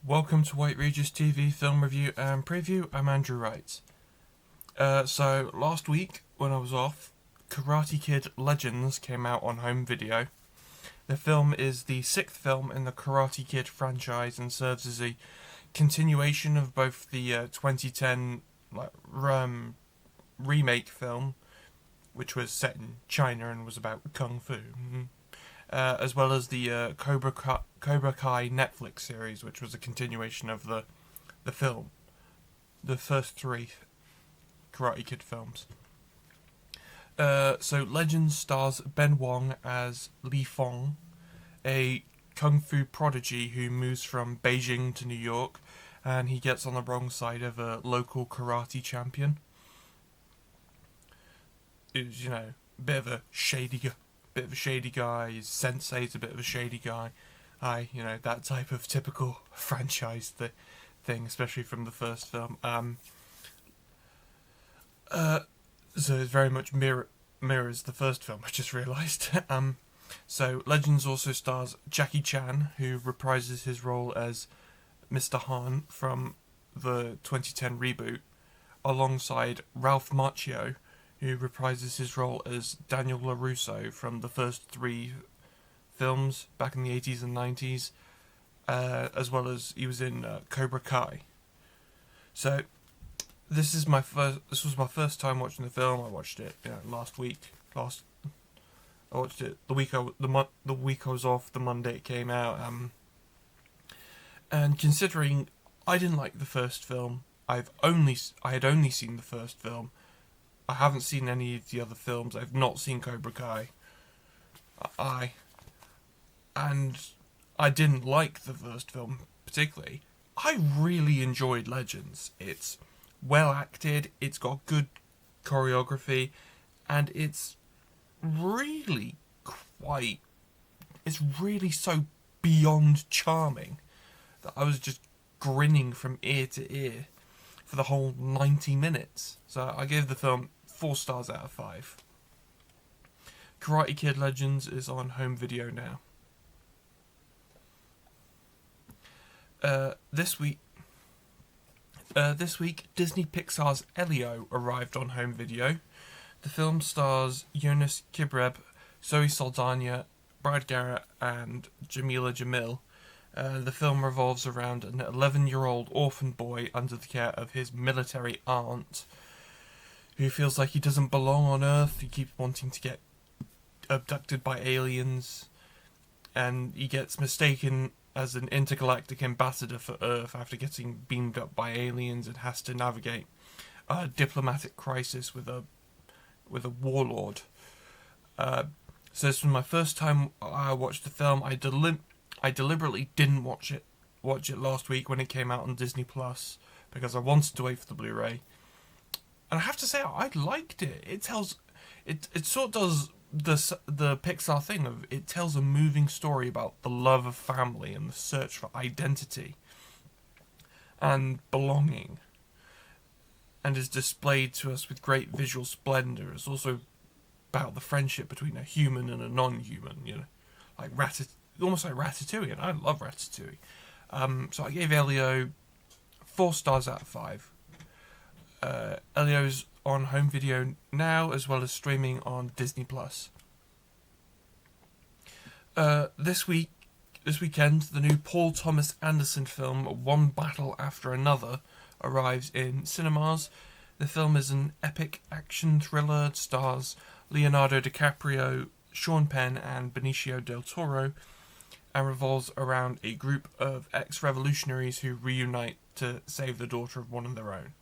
Welcome to White Regis TV film review and preview. I'm Andrew Wright. So last week when I was off, Karate Kid Legends came out on home video. The film is the sixth film in the Karate Kid franchise and serves as a continuation of both the 2010 remake film, which was set in China and was about kung fu, as well as the Cobra Kai Netflix series, which was a continuation of the film, the first three Karate Kid films. So Legends stars Ben Wong as Li Fong, a kung fu prodigy who moves from Beijing to New York, and he gets on the wrong side of a local karate champion. Who's, a bit of a shady guy. His sensei's a bit of a shady guy. That type of typical franchise thing, especially from the first film. So it very much mirrors the first film, I just realised. So Legends also stars Jackie Chan, who reprises his role as Mr. Han from the 2010 reboot, alongside Ralph Macchio, who reprises his role as Daniel LaRusso from the first three films back in the 80s and 90s, as well as he was in Cobra Kai. So this was my first time watching the film. I watched it last week. I watched it the week I was off, the Monday it came out. And considering I didn't like the first film, I had only seen the first film. I haven't seen any of the other films. I've not seen Cobra Kai. And I didn't like the first film particularly. I really enjoyed Legends. It's well acted, it's got good choreography, and it's really so beyond charming that I was just grinning from ear to ear for the whole 90 minutes. So I gave the film 4 stars out of 5. Karate Kid Legends is on home video now. This week, Disney Pixar's Elio arrived on home video. The film stars Jonas Kibreb, Zoe Saldana, Brad Garrett, and Jamila Jamil. The film revolves around an 11-year-old orphan boy under the care of his military aunt, who feels like he doesn't belong on Earth. He keeps wanting to get abducted by aliens, and he gets mistaken as an intergalactic ambassador for Earth after getting beamed up by aliens, and has to navigate a diplomatic crisis with a warlord. So this was my first time I watched the film. I deliberately didn't watch it last week when it came out on Disney Plus because I wanted to wait for the Blu-ray. And I have to say, I liked it. It sort of does the Pixar thing of it tells a moving story about the love of family and the search for identity and belonging, and is displayed to us with great visual splendor. It's also about the friendship between a human and a non-human, like almost like Ratatouille, and I love Ratatouille. So I gave Elio 4 stars out of 5. Elio's on home video now, as well as streaming on Disney Plus. This weekend, the new Paul Thomas Anderson film One Battle After Another arrives in cinemas. The film is an epic action thriller. It stars Leonardo DiCaprio, Sean Penn, and Benicio del Toro, and revolves around a group of ex-revolutionaries who reunite to save the daughter of one of their own.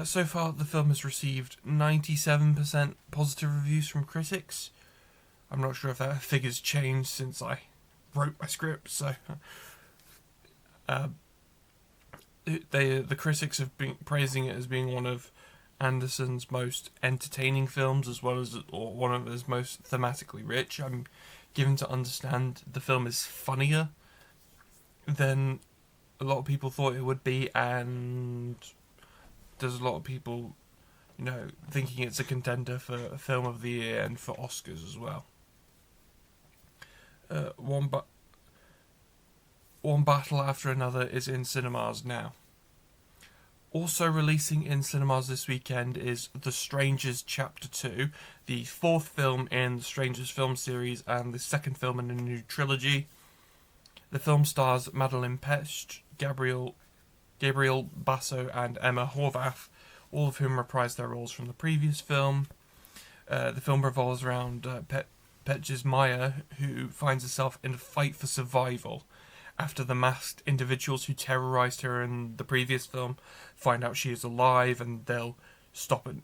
So far, the film has received 97% positive reviews from critics. I'm not sure if that figure's changed since I wrote my script, so the critics have been praising it as being one of Anderson's most entertaining films, as well as one of his most thematically rich. I'm given to understand the film is funnier than a lot of people thought it would be, and there's a lot of people, thinking it's a contender for a Film of the Year and for Oscars as well. one battle after another is in cinemas now. Also releasing in cinemas this weekend is The Strangers Chapter 2, the fourth film in the Strangers film series and the second film in a new trilogy. The film stars Madeleine Petsch, Gabriel Basso and Emma Horvath, all of whom reprised their roles from the previous film. The film revolves around Petsch's Maya, who finds herself in a fight for survival after the masked individuals who terrorised her in the previous film find out she is alive, and they'll stop it,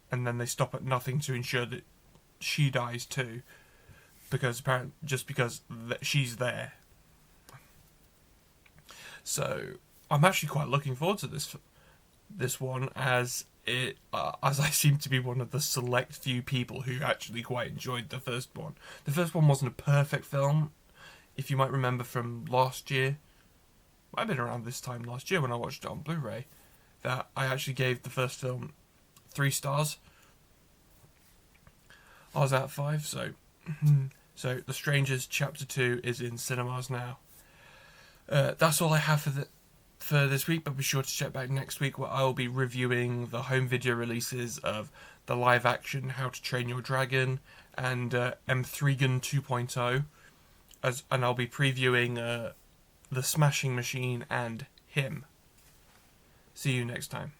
and then they stop at nothing to ensure that she dies too, because apparently just because she's there. So I'm actually quite looking forward to this one, as I seem to be one of the select few people who actually quite enjoyed the first one. The first one wasn't a perfect film. If you might remember from last year, might have been around this time last year when I watched it on Blu-ray, that I actually gave the first film 3 stars. I was at 5, so The Strangers Chapter 2 is in cinemas now. That's all I have for this week, but be sure to check back next week where I will be reviewing the home video releases of the live action How to Train Your Dragon and M3GAN 2.0. And I'll be previewing The Smashing Machine and Him. See you next time.